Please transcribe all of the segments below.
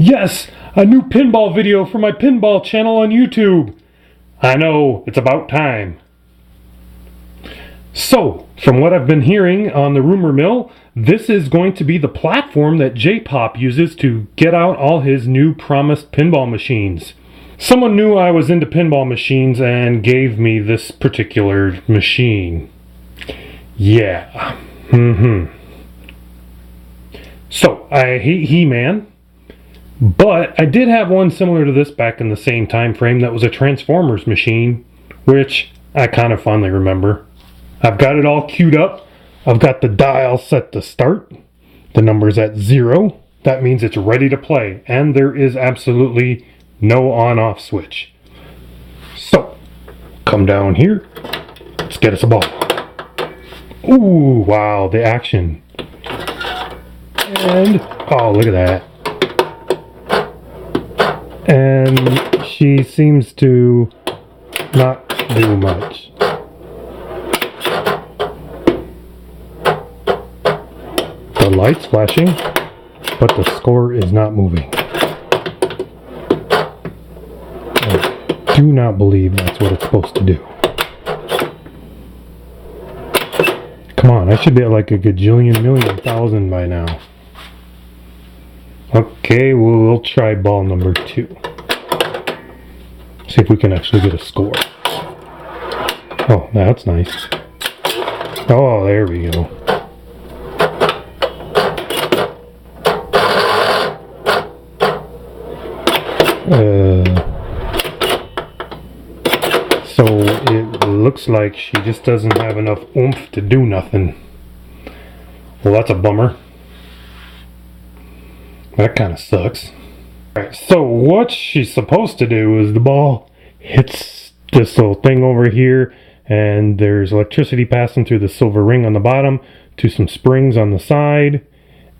Yes, a new pinball video for my pinball channel on YouTube. I know, it's about time. So, from what I've been hearing on the rumor mill, this is going to be the platform that J-Pop uses to get out all his new promised pinball machines. Someone knew I was into pinball machines and gave me this particular machine. Yeah. So, I hate He-Man. But I did have one similar to this back in the same time frame that was a Transformers machine, which I kind of fondly remember. I've got it all queued up. I've got the dial set to start. The number's at 0. That means it's ready to play, and there is absolutely no on-off switch. So, come down here. Let's get us a ball. Ooh, wow, the action. And, oh, look at that. And she seems to not do much. The light's flashing, but the score is not moving. I do not believe that's what it's supposed to do. Come on, I should be at like a gajillion million thousand by now. Okay, we'll try ball number 2. See if we can actually get a score. Oh, that's nice. Oh, there we go. So it looks like she just doesn't have enough oomph to do nothing. Well, that's a bummer. That kind of sucks. Alright, so what she's supposed to do is the ball hits this little thing over here, and there's electricity passing through the silver ring on the bottom to some springs on the side,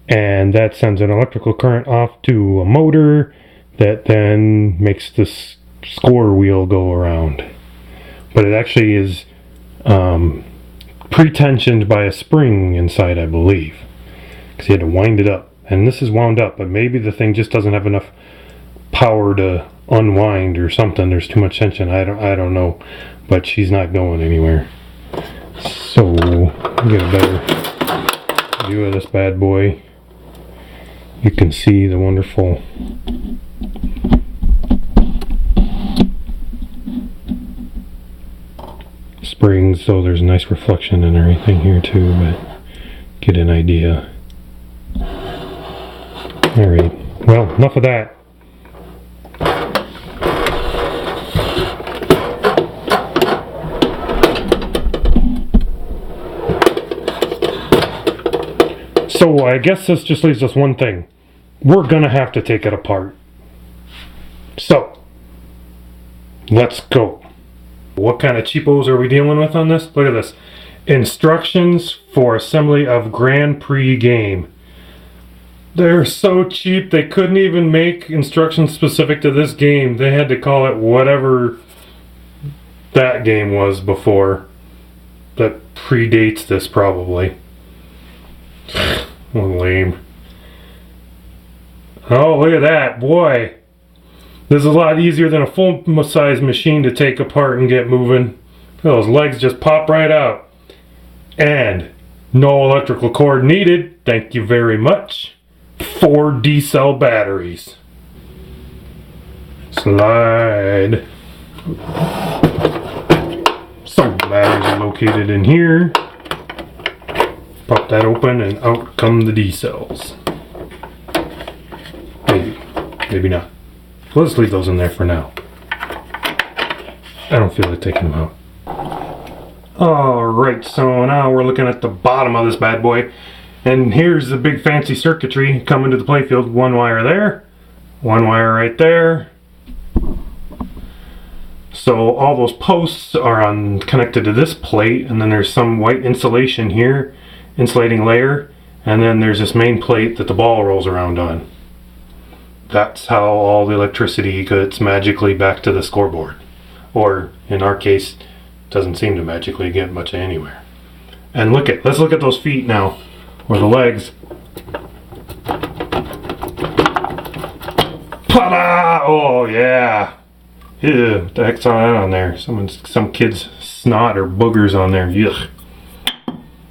and that sends an electrical current off to a motor that then makes this score wheel go around. But it actually is pre-tensioned by a spring inside, I believe, because you had to wind it up. And this is wound up, but maybe the thing just doesn't have enough power to unwind or something. There's too much tension. I don't know. But she's not going anywhere. So, get a better view of this bad boy. You can see the wonderful springs. So there's a nice reflection and everything here too, but get an idea. Alright, well, enough of that. So I guess this just leaves us one thing. We're gonna have to take it apart. So, let's go. What kind of cheapos are we dealing with on this? Look at this. Instructions for assembly of Grand Prix game. They're so cheap they couldn't even make instructions specific to this game. They had to call it whatever that game was before. That predates this probably. Lame. Oh, look at that. Boy. This is a lot easier than a full-size machine to take apart and get moving. Those legs just pop right out. And no electrical cord needed. Thank you very much. 4 D-cell batteries. Slide. So batteries are located in here. Pop that open and out come the D-cells. Maybe not. Let's leave those in there for now. I don't feel like taking them out. Alright, so now we're looking at the bottom of this bad boy. And here's the big fancy circuitry coming to the playfield. One wire there, one wire right there. So all those posts are connected to this plate, and then there's some white insulation here, insulating layer, and then there's this main plate that the ball rolls around on. That's how all the electricity gets magically back to the scoreboard. Or, in our case, doesn't seem to magically get much anywhere. And let's look at those feet now. Or the legs. Ta-da! Oh yeah. Ew, what the heck's on there? Some kid's snot or boogers on there. Yuck.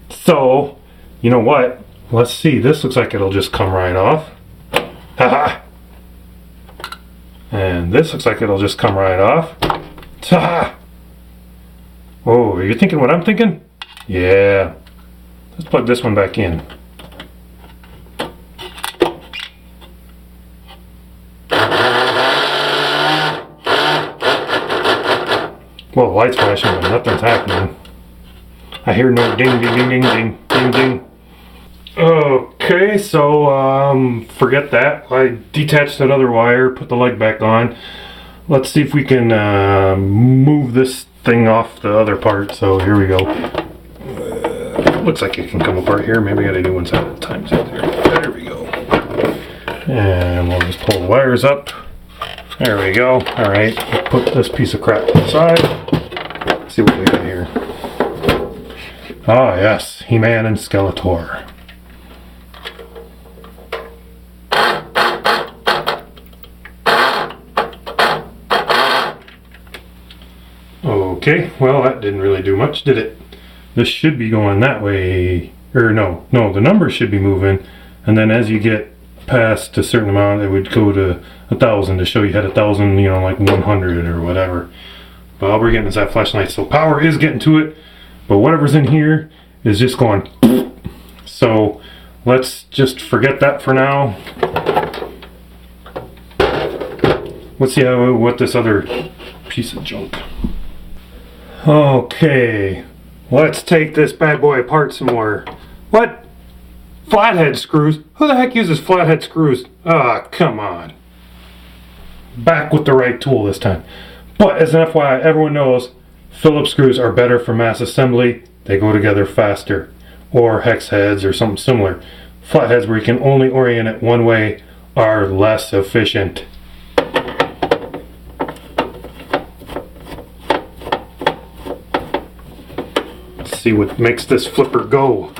So, you know what? Let's see. This looks like it'll just come right off. Ha-ha! And this looks like it'll just come right off. Ta-ha! Oh, are you thinking what I'm thinking? Yeah. Let's plug this one back in. Well, the light's flashing, but nothing's happening. I hear no ding, ding, ding, ding, ding, ding, ding. Okay, so forget that. I detached that other wire, put the leg back on. Let's see if we can move this thing off the other part. So here we go. Looks like it can come apart here. Maybe I gotta do one side at a time. So there we go. And we'll just pull the wires up. There we go. All right, put this piece of crap aside. Let's see what we got here. Ah, yes, He-Man and Skeletor. Okay, well that didn't really do much, did it? This should be going that way, or no, the numbers should be moving, and then as you get past a certain amount, it would go to 1,000 to show you had 1,000, you know, like 100 or whatever. But all we're getting is that flashlight, so power is getting to it, but whatever's in here is just going. So let's just forget that for now. Let's see what this other piece of junk. Okay, let's take this bad boy apart some more. What? Flathead screws? Who the heck uses flathead screws? Ah, come on. Back with the right tool this time. But as an FYI, everyone knows Phillips screws are better for mass assembly. They go together faster. Or hex heads or something similar. Flatheads where you can only orient it one way are less efficient. Let's see what makes this flipper go.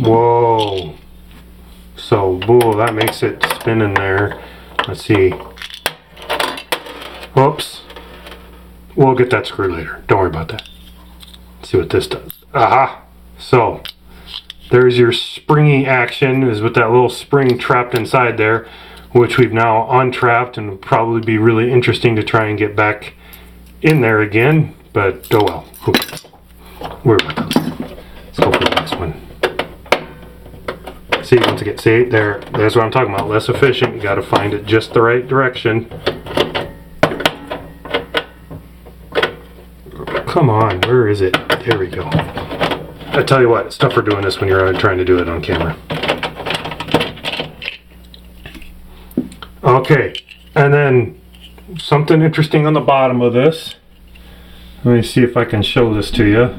Whoa. So, whoa, that makes it spin in there. Let's see. Whoops. We'll get that screw later. Don't worry about that. Let's see what this does. Aha! So, there's your springy action, is with that little spring trapped inside there, which we've now untrapped, and will probably be really interesting to try and get back in there again, but oh well. Where am I? Let's go for the next one. See, once again, see, there's what I'm talking about. Less efficient. You got to find it just the right direction. Come on, where is it? There we go. I tell you what, it's tougher doing this when you're trying to do it on camera. Okay, and then something interesting on the bottom of this. Let me see if I can show this to you.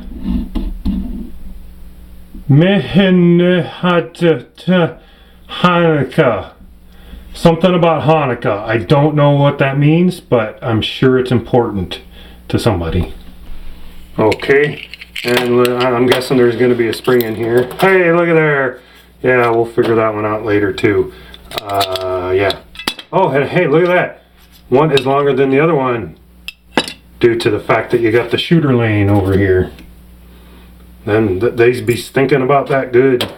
Hanukkah. Something about Hanukkah. I don't know what that means, but I'm sure it's important to somebody. Okay, and I'm guessing there's going to be a spring in here. Hey, look at there. Yeah, we'll figure that one out later too. Yeah. Oh, hey, look at that. One is longer than the other one due to the fact that you got the shooter lane over here. Then they'd be thinking about that good.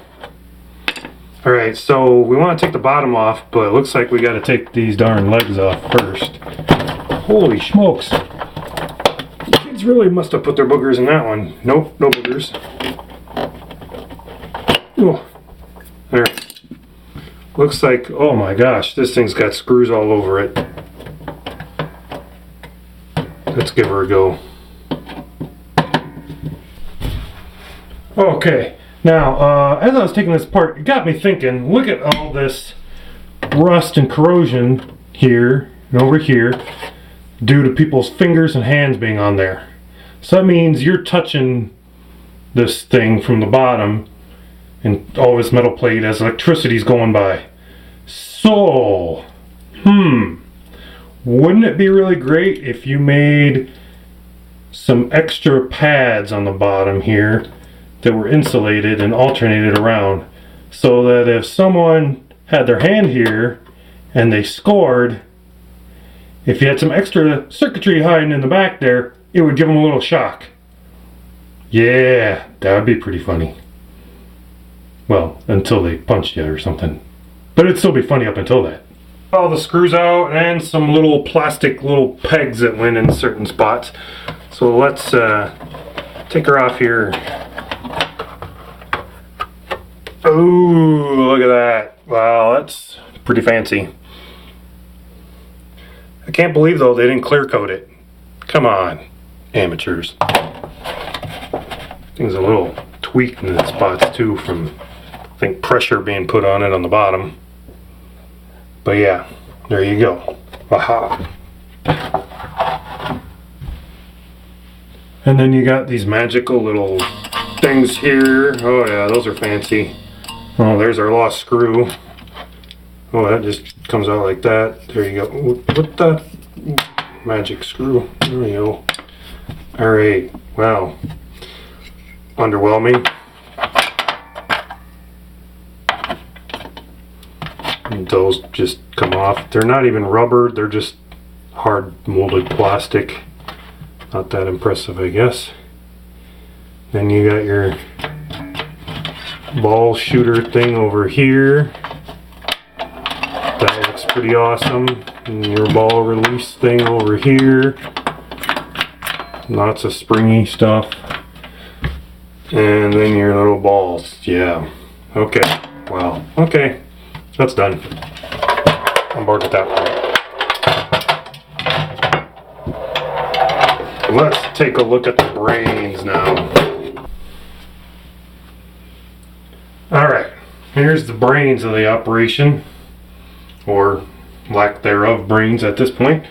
Alright, so we want to take the bottom off, but it looks like we got to take these darn legs off first. Holy smokes. Kids really must have put their boogers in that one. Nope, no boogers. Oh, there. Looks like, oh my gosh, this thing's got screws all over it. Let's give her a go. Okay, now as I was taking this apart, it got me thinking, look at all this rust and corrosion here and over here due to people's fingers and hands being on there. So that means you're touching this thing from the bottom and all this metal plate as electricity's going by. So, wouldn't it be really great if you made some extra pads on the bottom here that were insulated and alternated around, so that if someone had their hand here and they scored, if you had some extra circuitry hiding in the back there, it would give them a little shock. Yeah, that would be pretty funny. Well, until they punched you or something. But it'd still be funny up until that. All the screws out and some little plastic little pegs that went in certain spots. So let's take her off here. Oh, look at that. Wow, that's pretty fancy. I can't believe though they didn't clear coat it. Come on, amateurs. Thing's a little tweaked in the spots too from, I think, pressure being put on it on the bottom. But yeah, there you go. Aha. And then you got these magical little things here. Oh yeah, those are fancy. Oh, there's our lost screw. Oh, that just comes out like that. There you go. What the magic screw? There you go. Alright, wow. Underwhelming. And those just come off. They're not even rubber, they're just hard molded plastic. Not that impressive, I guess. Then you got your ball shooter thing over here. That looks pretty awesome. And your ball release thing over here. Lots of springy stuff. And then your little balls. Yeah. Okay. Wow. Okay. That's done. I'm bored with that one. Let's take a look at the brains now. Alright. Here's the brains of the operation. Or lack thereof brains at this point.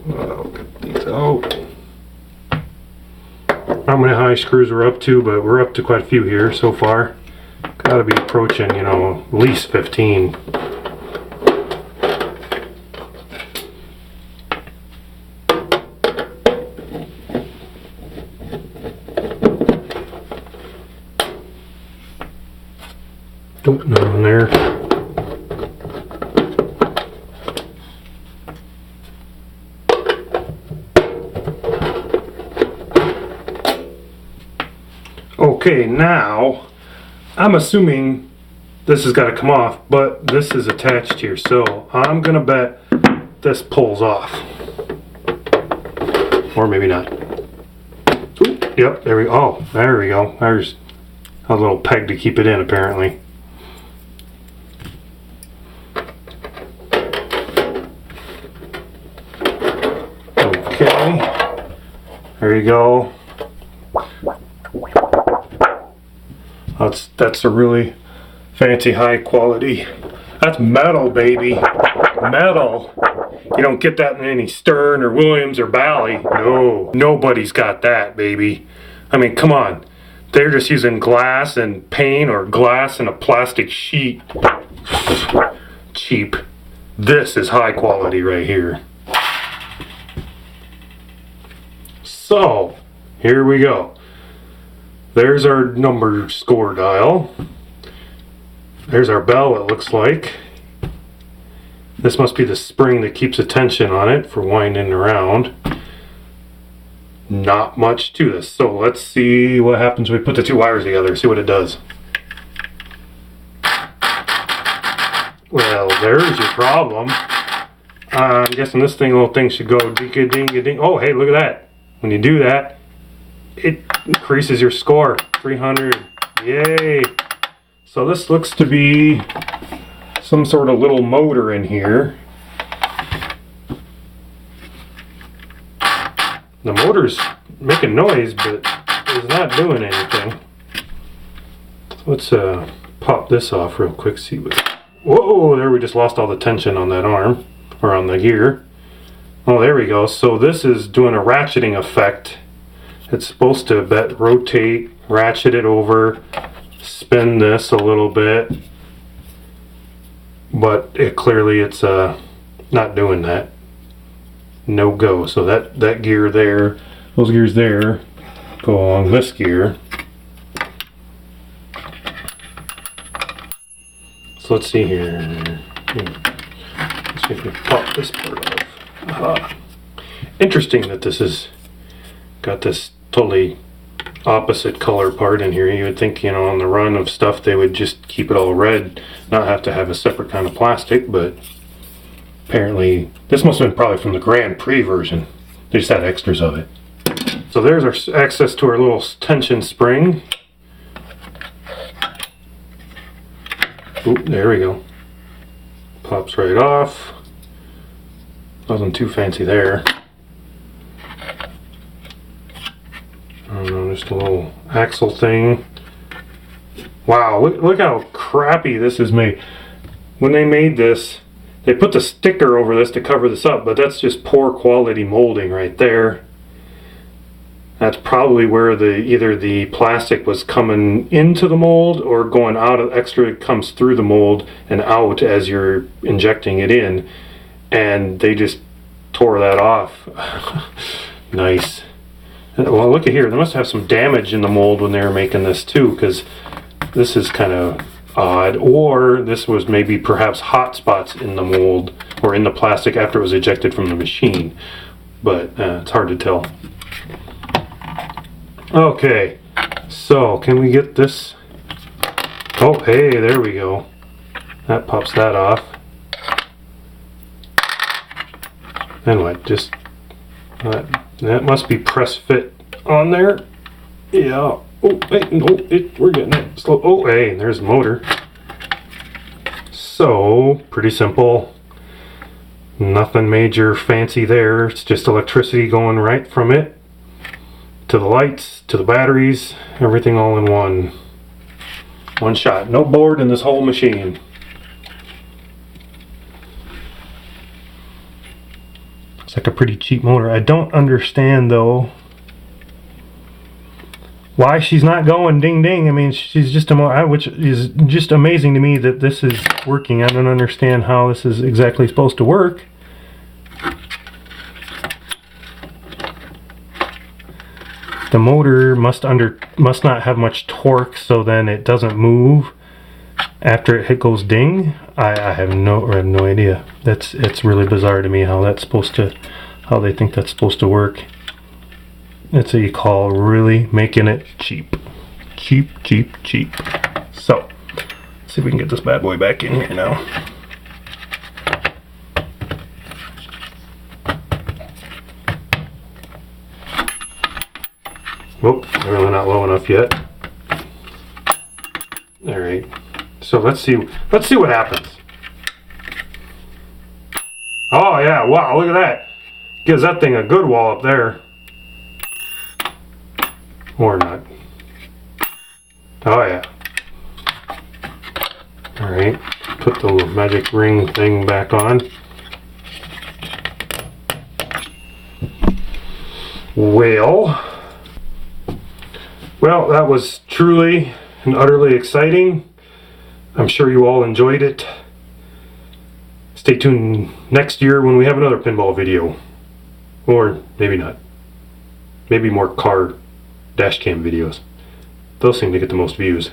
I'll get these out. I don't know how many screws we're up to, but we're up to quite a few here so far. Gotta be approaching, you know, at least 15. Don't know in there. Okay, now I'm assuming this has got to come off, but this is attached here, so I'm gonna bet this pulls off, or maybe not. Ooh, yep, there we go. Oh, there we go. There's a little peg to keep it in, apparently. Okay, there you go. That's a really fancy high quality. That's metal, baby. Metal. You don't get that in any Stern or Williams or Bally. No, nobody's got that, baby. I mean, come on. They're just using glass and paint or glass and a plastic sheet. Cheap. This is high quality right here. So, here we go. There's our number score dial. There's our bell, it looks like. This must be the spring that keeps the tension on it for winding around. Not much to this. So let's see what happens when we put the two wires together, see what it does. Well, there's your problem. I'm guessing this little thing should go ding-a-ding-a-ding. Oh, hey, look at that. When you do that, it increases your score. 300. Yay. So this looks to be some sort of little motor in here. The motor's making noise, but it's not doing anything. Let's pop this off real quick. See what. Whoa! There, we just lost all the tension on that arm, or on the gear. Oh, there we go. So this is doing a ratcheting effect. It's supposed to rotate, ratchet it over, spin this a little bit, but clearly it's not doing that. no go. So that gear there, those gears there, go along this gear. So let's see here. Let's see if we can pop this part off. Interesting that this has got this totally opposite color part in here. You would think, you know, on the run of stuff they would just keep it all red, not have to have a separate kind of plastic, but apparently this must have been probably from the Grand Prix version. They just had extras of it. So there's our access to our little tension spring. Oop, there we go. Pops right off. Wasn't too fancy there. I don't know, just a little axle thing. Wow, look how crappy this is made. When they made this, they put the sticker over this to cover this up, but that's just poor quality molding right there. That's probably where either the plastic was coming into the mold or going out of extra comes through the mold and out as you're injecting it in, and they just tore that off. Nice. Well, look at here. They must have some damage in the mold when they were making this too, because this is kind of odd. Or this was maybe perhaps hot spots in the mold or in the plastic after it was ejected from the machine. But it's hard to tell. Okay, so can we get this? Oh, hey, there we go. That pops that off. And what? Just that must be press fit on there. Yeah. Oh, hey, no, we're getting it slow. Oh, hey, there's the motor. So pretty simple. Nothing major fancy there. It's just electricity going right from it to the lights, to the batteries, everything all in one shot. No board in this whole machine. It's like a pretty cheap motor. I don't understand though why she's not going ding ding. I mean, she's just a motor, which is just amazing to me that this is working. I don't understand how this is exactly supposed to work. The motor must not have much torque, so then it doesn't move after it goes ding. I have no idea. It's really bizarre to me how they think that's supposed to work. That's what you call really making it cheap. Cheap. So let's see if we can get this bad boy back in here now. Oh, really not low enough yet. All right. So let's see what happens. Oh yeah, wow, look at that. Gives that thing a good wall up there. Or not. Oh yeah. All right. Put the little magic ring thing back on. Well, that was truly and utterly exciting. I'm sure you all enjoyed it. Stay tuned next year when we have another pinball video. Or maybe not. Maybe more car dash cam videos. Those seem to get the most views.